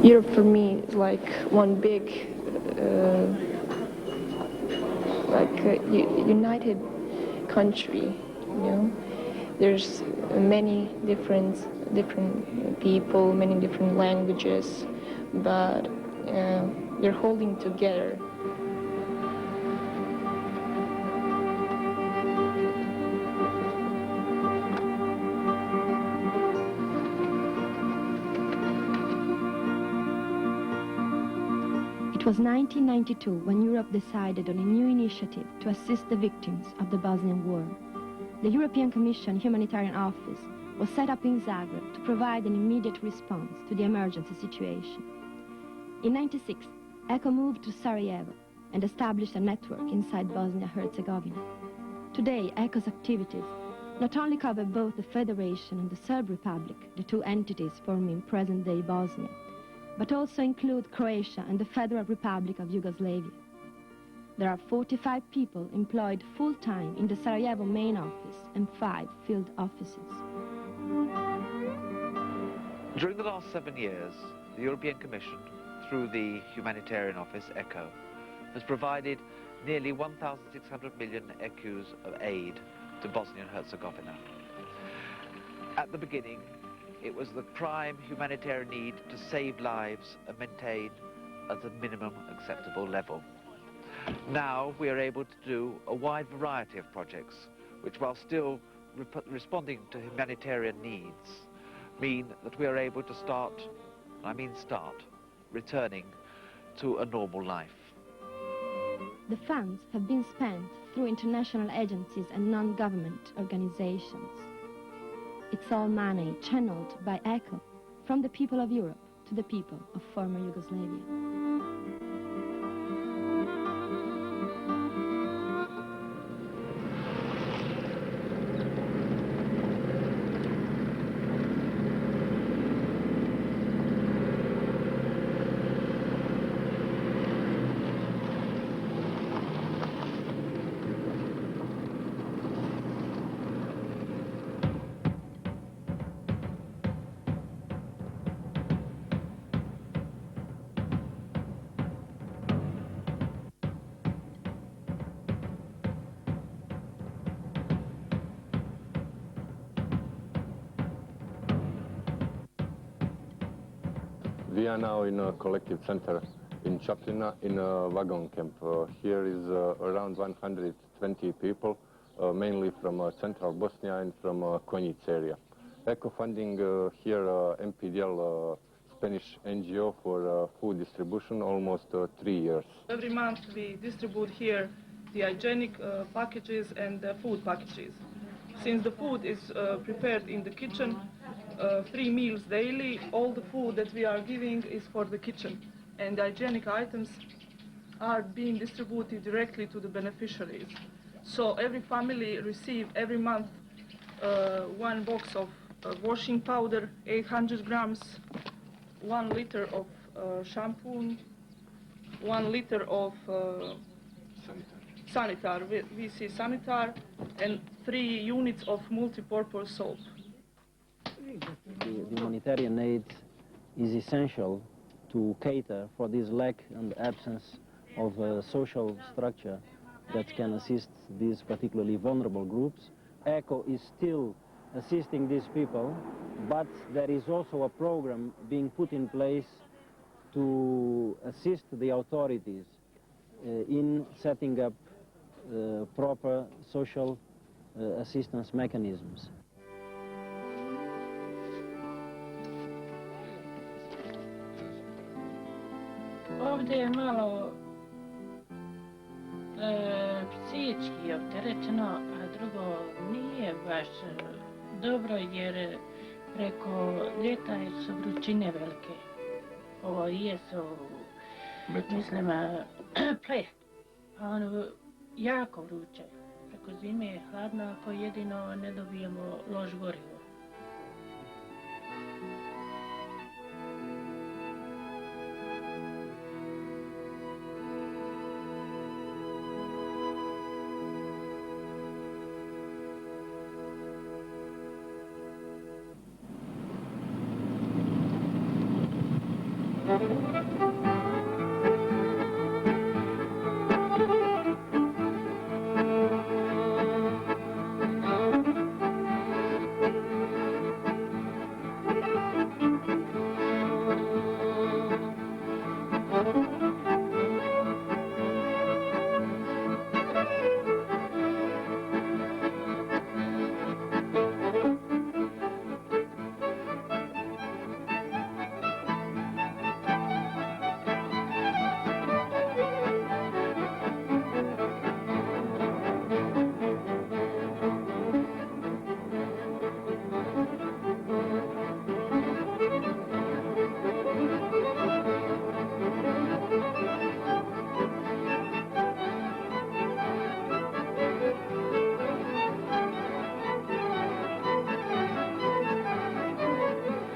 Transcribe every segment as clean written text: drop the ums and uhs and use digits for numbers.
Europe for me is like one big, united country. You know, there's many different people, many different languages, but they're holding together. It was 1992 when Europe decided on a new initiative to assist the victims of the Bosnian War. The European Commission Humanitarian Office was set up in Zagreb to provide an immediate response to the emergency situation. In 1996, ECHO moved to Sarajevo and established a network inside Bosnia Herzegovina. Today, ECHO's activities not only cover both the Federation and the Serb Republic, the two entities forming present-day Bosnia, but also include Croatia and the Federal Republic of Yugoslavia. There are 45 people employed full-time in the Sarajevo main office and 5 field offices. During the last 7 years, the European Commission, through the Humanitarian Office, ECHO, has provided nearly 1,600 million ECUs of aid to Bosnia and Herzegovina. At the beginning, it was the prime humanitarian need to save lives and maintain at the minimum acceptable level. Now we are able to do a wide variety of projects, which while still responding to humanitarian needs, mean that we are able to start, returning to a normal life. The funds have been spent through international agencies and non-government organizations. It's all money channeled by ECHO from the people of Europe to the people of former Yugoslavia. We are now in a collective center in Čapljina in a wagon camp. Here is around 120 people, mainly from central Bosnia and from Konjic area. ECHO funding here MPDL, Spanish NGO for food distribution, almost 3 years. Every month we distribute here the hygienic packages and the food packages. Since the food is prepared in the kitchen, 3 meals daily, all the food that we are giving is for the kitchen. And the hygienic items are being distributed directly to the beneficiaries. So every family receives every month 1 box of washing powder, 800 grams, 1 liter of shampoo, 1 liter of Sanitar, VC Sanitar, and 3 units of multi-purpose soap. The humanitarian aid is essential to cater for this lack and absence of a social structure that can assist these particularly vulnerable groups. ECHO is still assisting these people, but there is also a program being put in place to assist the authorities in setting up proper social assistance mechanisms. Ovdje je malo psihički opterećeno, a drugo nije baš dobro jer preko ljeta su vrućine velike. Ovo jesu, mislim, ple, a ono jako vruće. Preko zime je hladno ako jedino ne dobijemo lož gorivo.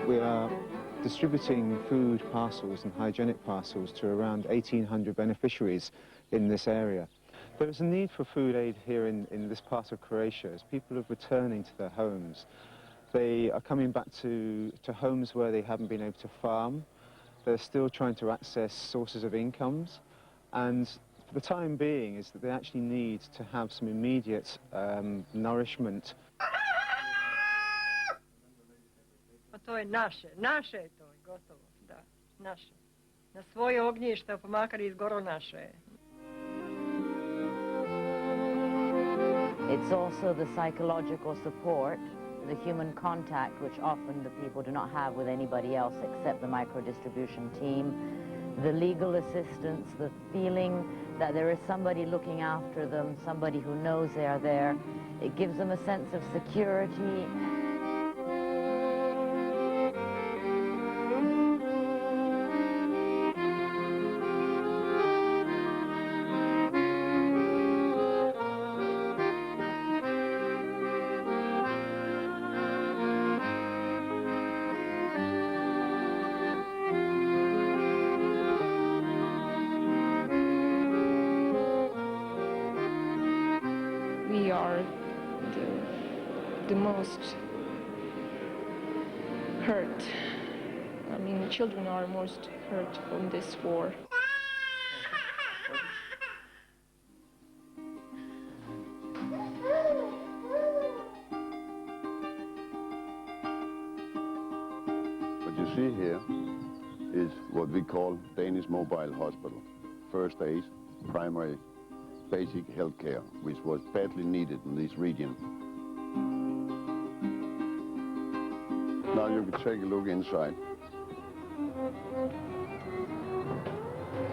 We are distributing food parcels and hygienic parcels to around 1,800 beneficiaries in this area. There is a need for food aid here in this part of Croatia as people are returning to their homes. They are coming back to homes where they haven't been able to farm. They're still trying to access sources of incomes, and for the time being is that they actually need to have some immediate nourishment. To je naše je to, gotovo, da, naše. Na svoje ognjište, pa makar izgoro naše je. It's also the psychological support, the human contact, which often the people do not have with anybody else except the micro-distribution team, the legal assistance, the feeling that there is somebody looking after them, somebody who knows they are there. It gives them a sense of security. We are the most hurt. I mean, children are most hurt from this war. What you see here is what we call Danish Mobile Hospital. First aid, primary, basic health care, which was badly needed in this region. Now you can take a look inside.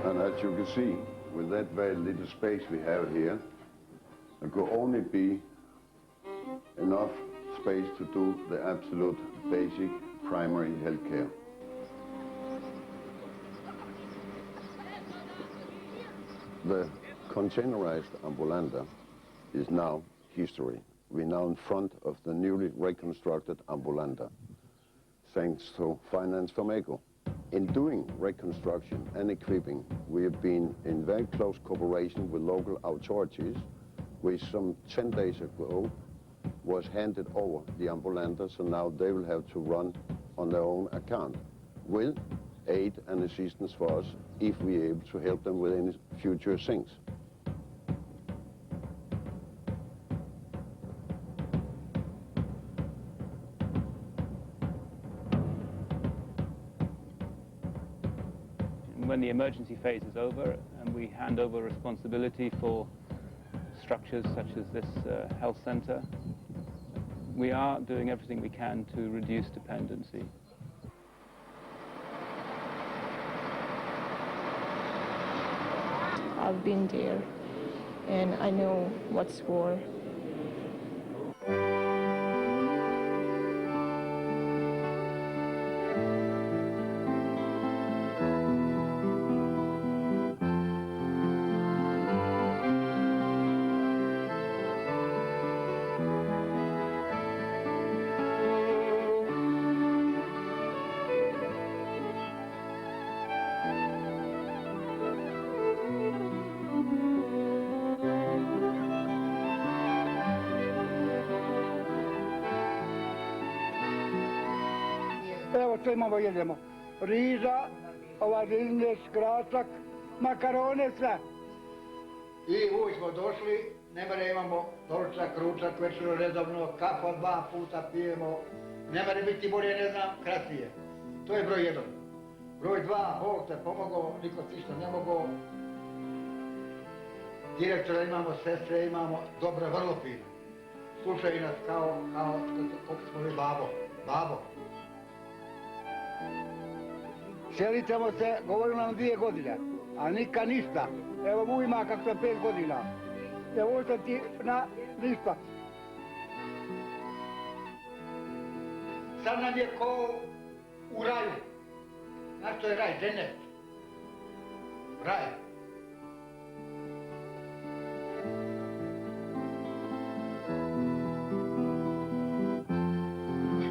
And as you can see, with that very little space we have here, there could only be enough space to do the absolute basic primary health care. The containerized ambulanda is now history. We're now in front of the newly reconstructed ambulanda, thanks to finance from ECHO. In doing reconstruction and equipping, we have been in very close cooperation with local authorities, which some 10 days ago was handed over the ambulanda, so now they will have to run on their own account, with aid and assistance for us if we are able to help them with any future things. When the emergency phase is over and we hand over responsibility for structures such as this health center, we are doing everything we can to reduce dependency. I've been there, and I know what's war. Evo, što imamo, jedemo. riža, riznes, krasak, makarone, sve. I uvijek smo došli, ne mere imamo doručak, ručak, večeru redovno, kafu 2 puta pijemo. Ne mere biti bolje, ne znam, krasnije. To je broj 1. Broj 2, Bog te pomogao, niko ti ništa ne mogao. Direktora imamo, sestre imamo, dobro, vrlo fino. Slušaju nas kao smo li babo. Selitemo se, govorimo nam 2 godine, a nikad ništa. Evo mu ima kako sam 5 godina. Evo sam ti na ništa. Sad nam je ko u raju. Znaš što je raj? Džennet. Raj.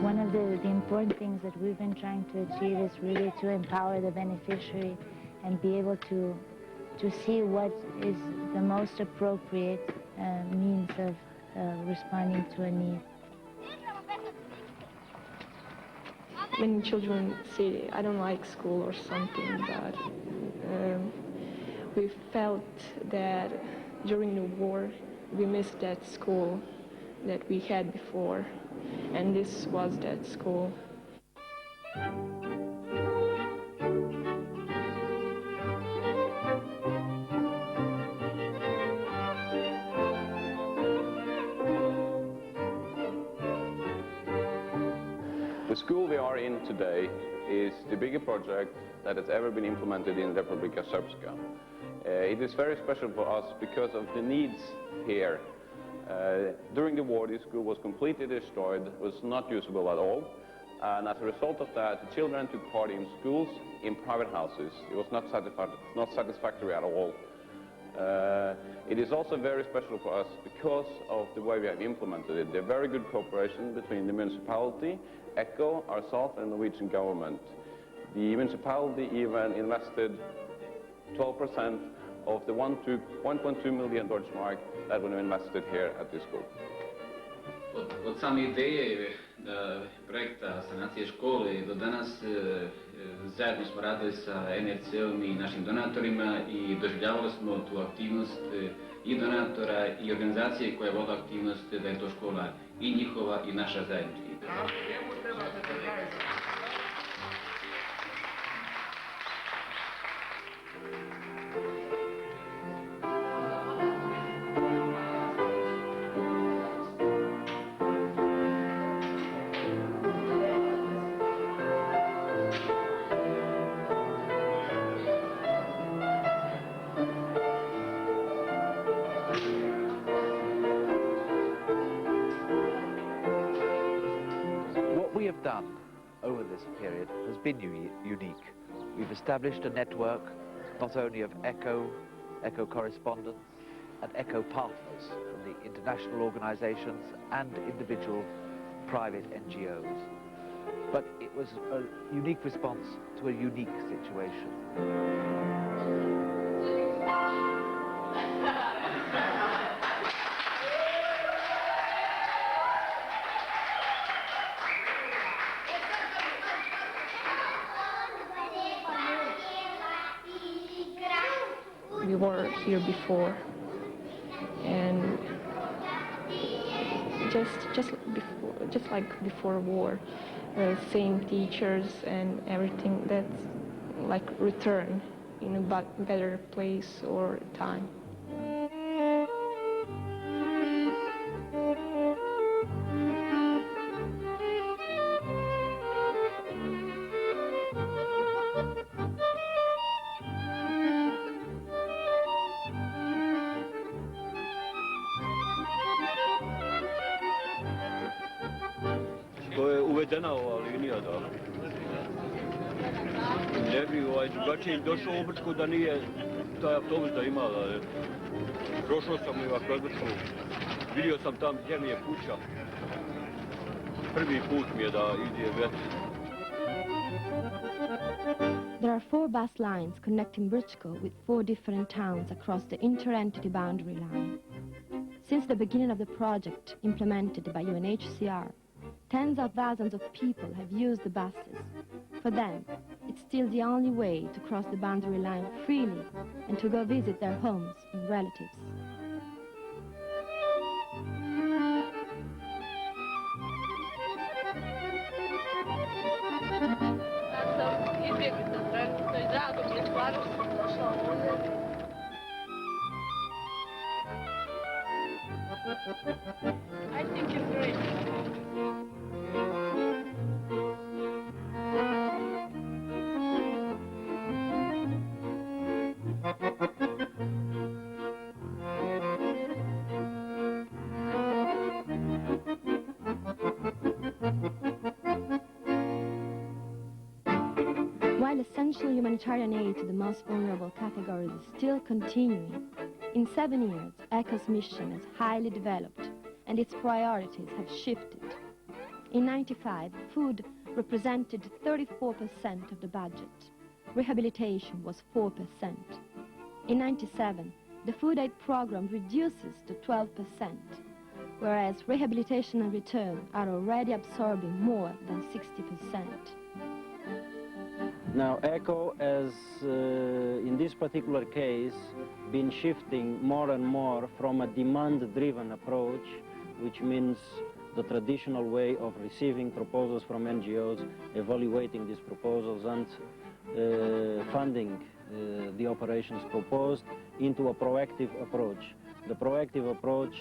One of the important things that we've been trying to achieve is really to empower the beneficiary and be able to see what is the most appropriate means of responding to a need. Many children say, I don't like school or something, but we felt that during the war we missed that school that we had before, and this was that school. The school we are in today is the biggest project that has ever been implemented in Republika Srpska. It is very special for us because of the needs here. During the war, this school was completely destroyed, was not usable at all, and as a result of that, the children took part in schools in private houses. It was not satisfactory at all. It is also very special for us because of the way we have implemented it. There's very good cooperation between the municipality, ECHO, ourselves, and the Norwegian government. The municipality even invested 12% of the 1.2 million Deutschmark that were invested here at this school. Od same ideje projekta sanacije škole do danas zajedno smo radili sa NRC-om i našim donatorima i doživljavali smo tu aktivnost i donatora i organizacije koja vode aktivnost da je to škola i njihova i naša zajednička. Done over this period has been unique. We've established a network not only of ECHO correspondents and ECHO partners from the international organizations and individual private NGOs, but it was a unique response to a unique situation. We were here before, and just like before war, same teachers and everything. That's like return in a better place or time. To je uvedena ova linija, da. Ne bi drugačije došao u Brčku da nije taj autobus da ima, da je. Prošao sam i kroz Brčku, vidio sam tam gdje mi je kuća. Prvi put mi je da ide već. There are 4 bus lines connecting Brčko with 4 different towns across the inter-entity boundary line. Since the beginning of the project implemented by UNHCR, tens of thousands of people have used the buses. For them, it's it's still the only way to cross the boundary line freely and to go visit their homes and relatives. I think it's great. While essential humanitarian aid to the most vulnerable categories is still continuing, in 7 years, ECHO's mission has highly developed and its priorities have shifted. In 1995, food represented 34% of the budget. Rehabilitation was 4%. In 1997, the food aid program reduces to 12%, whereas rehabilitation and return are already absorbing more than 60%. Now, ECHO has, in this particular case, been shifting more and more from a demand-driven approach, which means the traditional way of receiving proposals from NGOs, evaluating these proposals and funding the operations proposed, into a proactive approach. The proactive approach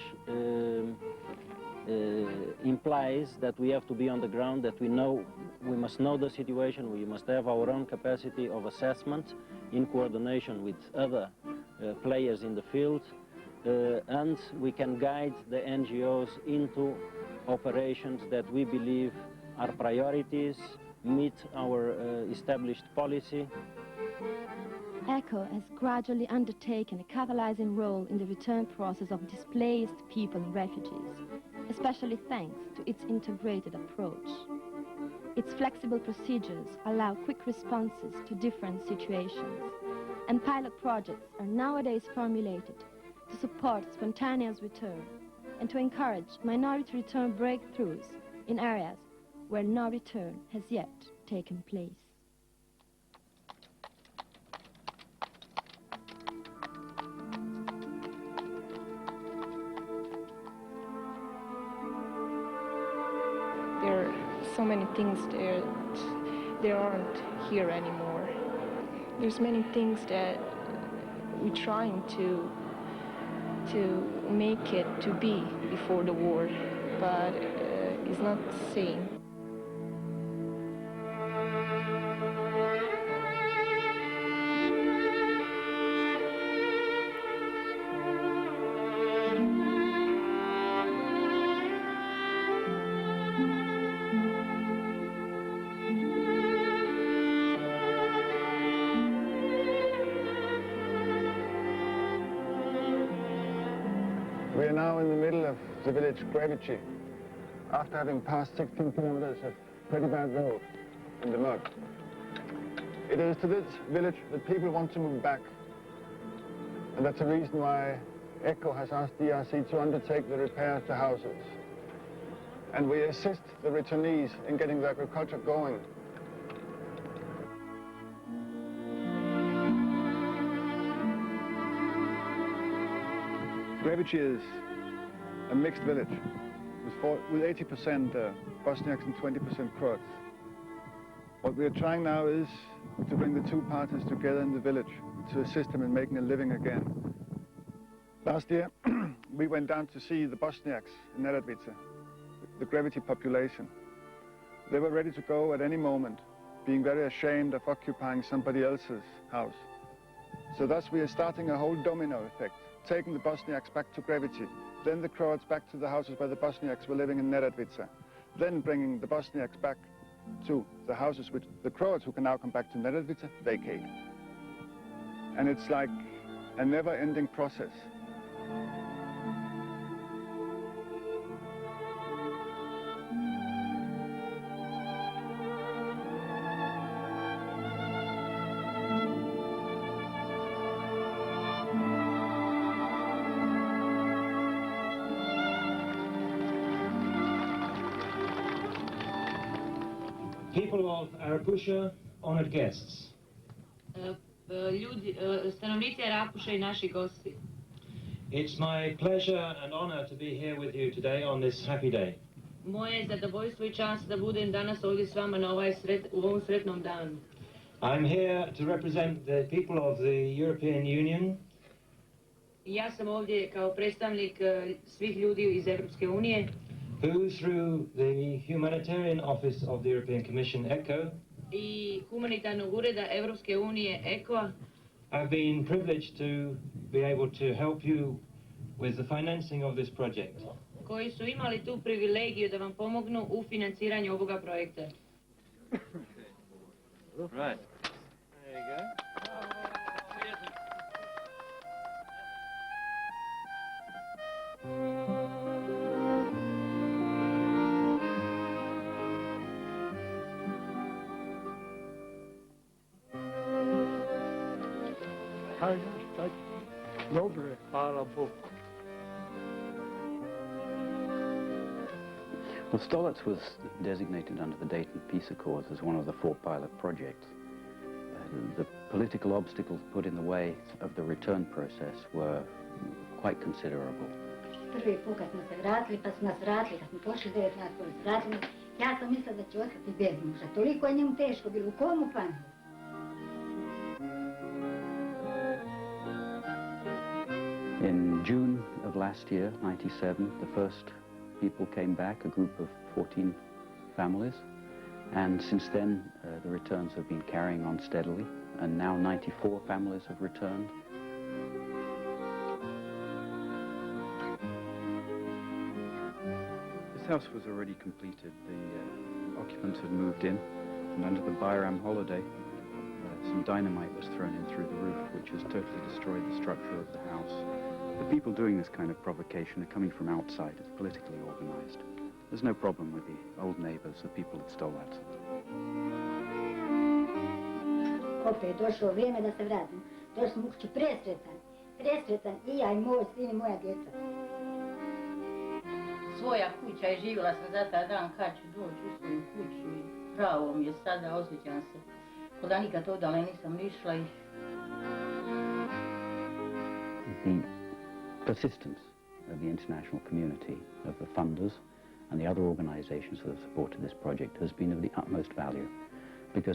implies that we have to be on the ground, that we must know the situation, we must have our own capacity of assessment in coordination with other players in the field, and we can guide the NGOs into operations that we believe are priorities, meet our established policy. ECHO has gradually undertaken a catalyzing role in the return process of displaced people and refugees, especially thanks to its integrated approach. Its flexible procedures allow quick responses to different situations, and pilot projects are nowadays formulated to support spontaneous return and to encourage minority return breakthroughs in areas where no return has yet taken place. There are so many things that there aren't here anymore. There's many things that we're trying to make it to be before the war, but it's not the same. We are now in the middle of the village Grevici, after having passed 16 kilometers of pretty bad road in the mud. It is to this village that people want to move back, and that's the reason why ECHO has asked DRC to undertake the repairs to houses. And we assist the returnees in getting the agriculture going. Grevici is a mixed village with 80% Bosniaks and 20% Croats. What we are trying now is to bring the two parties together in the village to assist them in making a living again. Last year we went down to see the Bosniaks in Neretvice, the Grevici population. They were ready to go at any moment, being very ashamed of occupying somebody else's house. So thus we are starting a whole domino effect, taking the Bosniaks back to Grevici, then the Croats back to the houses where the Bosniaks were living in Neretvice, then bringing the Bosniaks back to the houses which the Croats, who can now come back to Neretvice, vacate. And it's like a never-ending process. People of Arapusha, honored guests. Stanovnici Arakuša I naši gosti. It's my pleasure and honor to be here with you today on this happy day. Moje je zadovoljstvo I čast da budem danas ovdje s vama na u ovom sretnom danu. I'm here to represent the people of the European Union. Ja sam ovdje kao predstavnik svih ljudi iz Europske unije. Who through the Humanitarian Office of the European Commission, ECHO, I humanitarnog ureda Europske unije ECHO I've been privileged to be able to help you with the financing of this project. Koji su imali tu privilegiju da vam pomognu u financiranju ovoga projekta. Right. There you go. Dobre, hvala Bogu. Well, Stolets was designated under the Dayton Peace Accords as one of the 4 pilot projects. The political obstacles put in the way of the return process were quite considerable. Prvi put kad smo se vratili, pa smo nas vratili, kad smo pošli 9 nas koji se vratili, ja sam mislila da ću ostati bez muža. Toliko je njemu teško bilo, u komu panu. In June of last year, 97, the first people came back, a group of 14 families, and since then the returns have been carrying on steadily, and now 94 families have returned. This house was already completed. The occupants had moved in, and under the Bayram holiday, some dynamite was thrown in through the roof, which has totally destroyed the structure of the house. The people doing this kind of provocation are coming from outside. It's politically organized. There's no problem with the old neighbors, the people at Stolac. Opet je došlo vrijeme da se vratim. Došli smo u kuću presretan. Presretan I ja I moj sin I moja djeca. Svoja kuća I živjela sam za taj dan kad ću doći u svoju kuću I pravo mi je sada, osjećam se. Ko da nikad odale nisam išla I... The persistence of the international community, of the funders and the other organizations that have supported this project has been of the utmost value, because